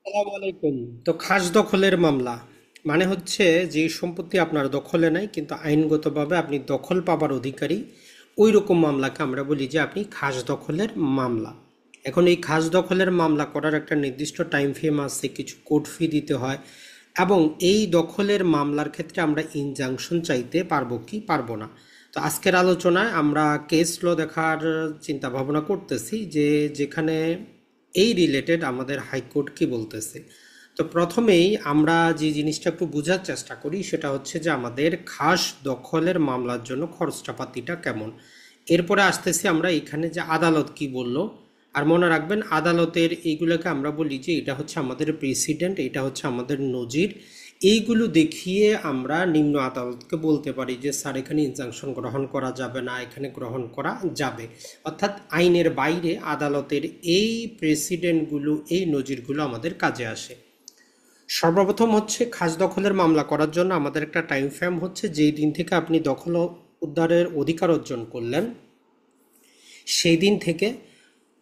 আসসালামু আলাইকুম। তো খাস দখলের মামলা মানে হচ্ছে যে সম্পত্তি আপনার দখলে নাই কিন্তু আইনগতভাবে আপনি দখল পাবার অধিকারী, ওই রকম মামলাকে আমরা বলি যে আপনি খাস দখলের মামলা। এখন এই খাস দখলের মামলা করার একটা নির্দিষ্ট টাইম ফ্রেম আছে, কিছু কোর্ট ফি দিতে হয়, এবং এই দখলের মামলার ক্ষেত্রে আমরা ইনজাংশন চাইতে পারবো কি পারবো না। তো আজকের আলোচনায় আমরা কেস ল দেখার চিন্তা ভাবনা করতেছি যে যেখানে এই রিলেটেড আমাদের হাইকোর্ট কি বলতেছে। তো প্রথমেই আমরা যে জিনিসটা একটু বোঝার চেষ্টা করি সেটা হচ্ছে যে আমাদের খাস দখলের মামলার জন্য খরচটাপাতিটা কেমন। এরপরে আসতেছি আমরা এখানে যে আদালত কি বলল। আর মনে রাখবেন আদালতের এইগুলোকে আমরা বলি যে এটা হচ্ছে আমাদের প্রেসিডেন্ট, এটা হচ্ছে আমাদের নজির। এইগুলো দেখিয়ে আমরা নিম্ন আদালতকে বলতে পারি যে স্যার এখানে ইনজাংশন গ্রহণ করা যাবে না, এখানে গ্রহণ করা যাবে। অর্থাৎ আইনের বাইরে আদালতের এই প্রেসিডেন্টগুলো, এই নজিরগুলো আমাদের কাজে আসে। সর্বপ্রথম হচ্ছে খাস দখলের মামলা করার জন্য আমাদের একটা টাইম ফ্রেম হচ্ছে যেই দিন থেকে আপনি দখল উদ্ধারের অধিকার অর্জন করলেন, সেই দিন থেকে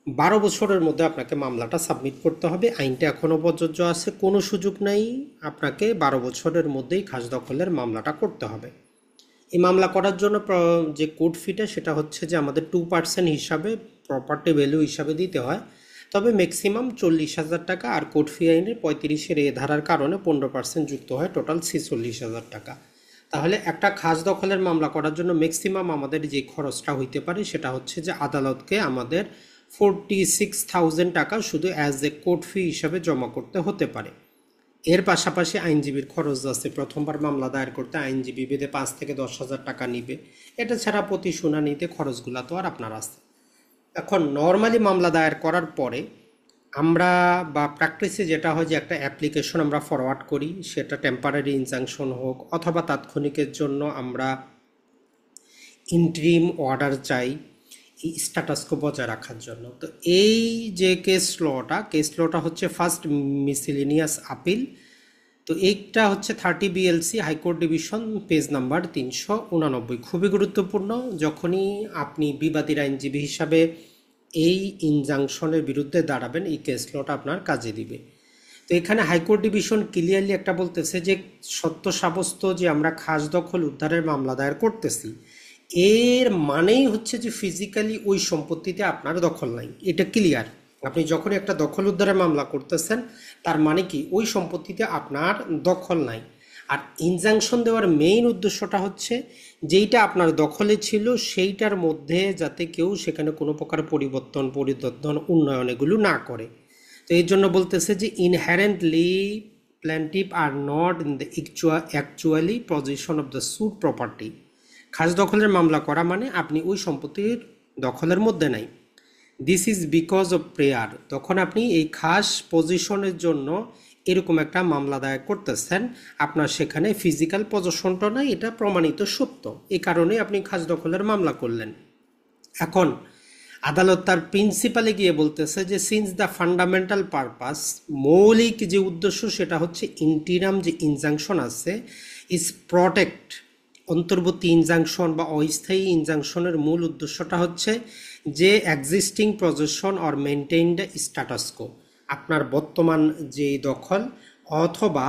12 বছরের মধ্যে আপনাকে মামলাটা সাবমিট করতে হবে। আইনটা এখনও প্রযোজ্য আছে, কোনো সুযোগ নেই, আপনাকে 12 বছরের মধ্যেই খাস দখলের মামলাটা করতে হবে। এই মামলা করার জন্য যে কোর্ট ফিটা সেটা হচ্ছে যে আমাদের 2% হিসাবে, প্রপার্টি ভ্যালু হিসাবে দিতে হয়। তবে ম্যাক্সিমাম 40,000 টাকা, আর কোর্ট ফি আইনের 35-এর এ ধারার কারণে 15% যুক্ত হয়, টোটাল 46,000 টাকা। তাহলে একটা খাস দখলের মামলা করার জন্য ম্যাক্সিমাম আমাদের যে খরচটা হইতে পারে সেটা হচ্ছে যে আদালতকে আমাদের 46,000 টাকা শুধু অ্যাজ এ কোর্ট ফি হিসাবে জমা করতে হতে পারে। এর পাশাপাশি আইনজীবীর খরচ আছে, প্রথমবার মামলা দায়ের করতে আইনজীবী বেঁধে 5 থেকে 10,000 টাকা নিবে। এটা ছাড়া প্রতি শুনানিতে খরচগুলো তো আর আপনার আছে। এখন নর্মালি মামলা দায়ের করার পরে আমরা বা প্র্যাকটিসে যেটা হয় যে একটা অ্যাপ্লিকেশন আমরা ফরওয়ার্ড করি, সেটা টেম্পারারি ইনজাংশন হোক অথবা তাৎক্ষণিকের জন্য আমরা ইন্ট্রিম অর্ডার চাই এই স্ট্যাটাসকো বজায় রাখার জন্য। তো এই যে কেস লটা হচ্ছে ফার্স্ট মিসেলেনিয়াস আপিল। তো এইটা হচ্ছে 30 BLC high court division, page number 389। খুবই গুরুত্বপূর্ণ, যখনই আপনি বিবাদীর আইনজীবী হিসাবে এই ইনজাংশনের বিরুদ্ধে দাঁড়াবেন এই কেস লটা আপনার কাজে দিবে। তো এখানে হাইকোর্ট ডিভিশন ক্লিয়ারলি একটা বলতেছে যে সত্য সাব্যস্ত যে আমরা খাস দখল উদ্ধারের মামলা দায়ের করতেছি, এর মানেই হচ্ছে যে ফিজিক্যালি ওই সম্পত্তিতে আপনার দখল নাই, এটা ক্লিয়ার। আপনি যখন একটা দখল উদ্ধারের মামলা করতেছেন তার মানে কি ওই সম্পত্তিতে আপনার দখল নাই। আর ইনজাংশন দেওয়ার মেইন উদ্দেশ্যটা হচ্ছে যেইটা আপনার দখলে ছিল সেইটার মধ্যে যাতে কেউ সেখানে কোনো প্রকার পরিবর্তন, পরিবর্তন, উন্নয়ন এগুলো না করে। তো এই জন্য বলতেছে যে inherently plaintiff are not in the actually position of the suit property. খাস দখলের মামলা করা মানে আপনি ওই সম্পত্তির দখলের মধ্যে নাই। This is because of prayer, তখন আপনি এই খাস পজিশনের জন্য এরকম একটা মামলা দায়ের করতেছেন, আপনার সেখানে ফিজিক্যাল পজিশনটা নাই, এটা প্রমাণিত সত্য, এই কারণে আপনি খাস দখলের মামলা করলেন। এখন আদালত তার প্রিন্সিপালে গিয়ে বলতেছে যে সিন্স দ্য ফান্ডামেন্টাল পারপাস, মৌলিক যে উদ্দেশ্য সেটা হচ্ছে ইন্টিরাম যে ইনজাংশন আছে ইজ প্রটেক্ট, অন্তর্বর্তী ইনজাংশন বা অস্থায়ী ইনজাংশনের মূল উদ্দেশ্যটা হচ্ছে যে existing position or maintain the status quo, আপনার বর্তমান যে দখল অথবা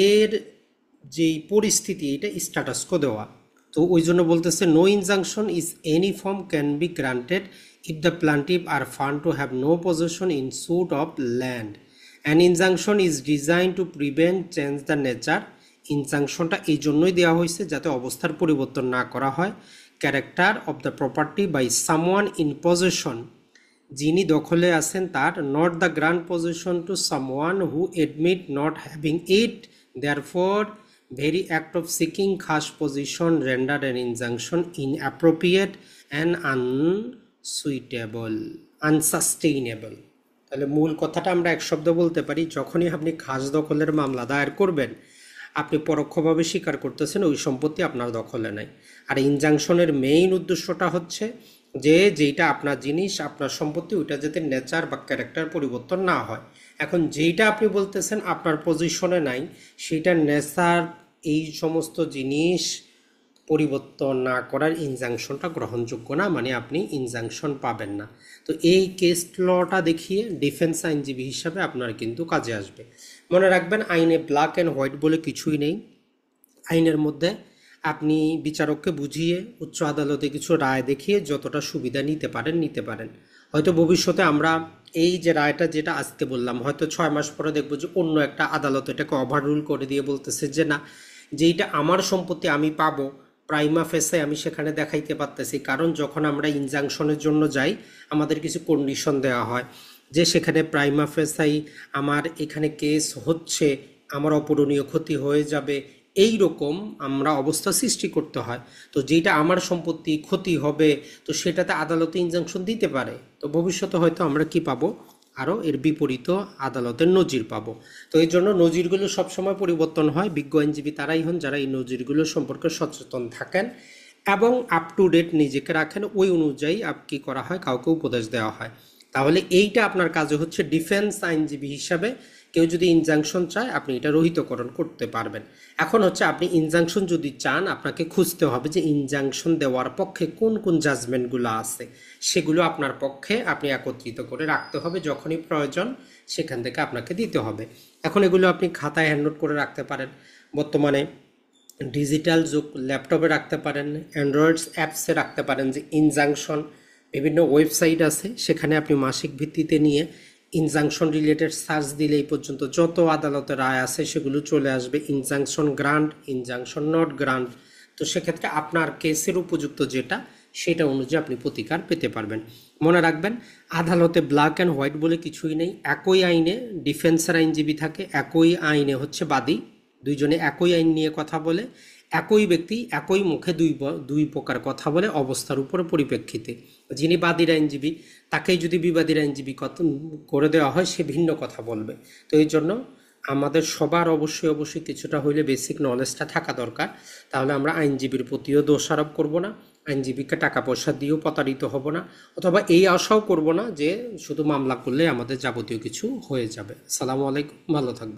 এর যেই পরিস্থিতি এটা স্ট্যাটাসকো দেওয়া। তো ওই জন্য বলতেছে no injunction is any form can be granted if the plaintiff are found to have no position in suit of land. An injunction is design to prevent change the nature. ইনজাংশনটা এই জন্যই দেওয়া হয়েছে যাতে অবস্থার পরিবর্তন না করা হয় character of the property by someone in position, যিনি দখলে আছেন তার, not the grant position to someone who admit not having it. Therefore very act of seeking খাস position render an injunction inappropriate and unsuitable, unsustainable। তাহলে মূল কথাটা আমরা এক শব্দ বলতে পারি, যখনই আপনি খাস দখলের মামলা দায়ের করবেন আপনি পরোক্ষভাবে স্বীকার করতেছেন ওই সম্পত্তি আপনার দখলে নাই। আর ইনজাংশনের মেইন উদ্দেশ্যটা হচ্ছে যে যেইটা আপনার জিনিস, আপনার সম্পত্তি, ওইটা যাতে নেচার বা ক্যারেক্টার পরিবর্তন না হয়। এখন যেইটা আপনি বলতেছেন আপনার পজিশনে নাই, সেইটা নেচার, এই সমস্ত জিনিস পরিবর্তন না করার ইনজাংশনটা গ্রহণযোগ্য না, মানে আপনি ইনজাংশন পাবেন না। তো এই কেস লটা দেখিয়ে ডিফেন্স আইনজীবী হিসাবে আপনার কিন্তু কাজে আসবে। মনে রাখবেন, আইনে ব্ল্যাক অ্যান্ড হোয়াইট বলে কিছুই নেই। আইনের মধ্যে আপনি বিচারককে বুঝিয়ে উচ্চ আদালতে কিছু রায় দেখিয়ে যতটা সুবিধা নিতে পারেন। হয়তো ভবিষ্যতে আমরা এই যে রায়টা যেটা আজকে বললাম, হয়তো 6 মাস পরে দেখবো যে অন্য একটা আদালত এটাকে ওভাররুল করে দিয়ে বলতেছে যে না, যেইটা আমার সম্পত্তি আমি পাবো প্রাইমা ফেসে আমি সেখানে দেখাইতে পারতেছি। কারণ যখন আমরা ইনজাংশনের জন্য যাই আমাদের কিছু কন্ডিশন দেওয়া হয় যে সেখানে প্রাইমা ফেসাই আমার এখানে কেস হচ্ছে, আমার অপূরণীয় ক্ষতি হয়ে যাবে, এই রকম আমরা অবস্থা সৃষ্টি করতে হয়। তো যেটা আমার সম্পত্তি ক্ষতি হবে, তো সেটাতে আদালতে ইনজাংশন দিতে পারে। তো ভবিষ্যতে হয়তো আমরা কি পাবো, আরও এর বিপরীত আদালতের নজির পাবো। তো এই জন্য নজিরগুলো সবসময় পরিবর্তন হয়। বিজ্ঞ আইনজীবী তারাই হন যারা এই নজিরগুলো সম্পর্কে সচেতন থাকেন এবং আপ টু ডেট নিজেকে রাখেন, ওই অনুযায়ী কি করা হয় কাউকে উপদেশ দেওয়া হয়। তাহলে এইটা আপনার কাজে হচ্ছে ডিফেন্স আইনজীবী হিসাবে কেউ যদি ইনজাংশন চায় আপনি এটা রহিতকরণ করতে পারবেন। এখন হচ্ছে আপনি ইনজাংশন যদি চান আপনাকে খুঁজতে হবে যে ইনজাংশন দেওয়ার পক্ষে কোন কোন জাজমেন্টগুলো আছে, সেগুলো আপনার পক্ষে আপনি একত্রিত করে রাখতে হবে, যখনই প্রয়োজন সেখান থেকে আপনাকে দিতে হবে। এখন এগুলো আপনি খাতায় হ্যান্ডনোট করে রাখতে পারেন, বর্তমানে ডিজিটাল যুগ, ল্যাপটপে রাখতে পারেন, অ্যান্ড্রয়েডস অ্যাপসে রাখতে পারেন। যে ইনজাংশন বিভিন্ন ওয়েবসাইট আছে সেখানে আপনি মাসিক ভিত্তিতে নিয়ে ইনজাংশন রিলেটেড সার্চ দিলে এই পর্যন্ত যত আদালতের রায় আছে সেগুলো চলে আসবে, injunction grant, injunction not grant. তো সেক্ষেত্রে আপনার কেসের উপযুক্ত যেটা সেটা অনুযায়ী আপনি প্রতিকার পেতে পারবেন। মনে রাখবেন, আদালতে ব্ল্যাক অ্যান্ড হোয়াইট বলে কিছুই নেই। একই আইনে ডিফেন্সের আইনজীবী থাকে, একই আইনে হচ্ছে বাদী, দুইজনে একই আইন নিয়ে কথা বলে, একই ব্যক্তি একই মুখে দুই প্রকার কথা বলে অবস্থার উপর পরিপ্রেক্ষিতে। যিনি বাদীর আইনজীবী তাকেই যদি বিবাদীর আইনজীবী করে দেওয়া হয় সে ভিন্ন কথা বলবে। তো এই জন্য আমাদের সবার অবশ্যই কিছুটা হইলে বেসিক নলেজটা থাকা দরকার। তাহলে আমরা আইনজীবীর প্রতিও দোষারোপ করব না, আইনজীবীকে টাকা পয়সা দিয়েও প্রতারিত হব না, অথবা এই আশাও করব না যে শুধু মামলা করলে আমাদের যাবতীয় কিছু হয়ে যাবে। আসসালামু আলাইকুম, ভালো থাকবেন।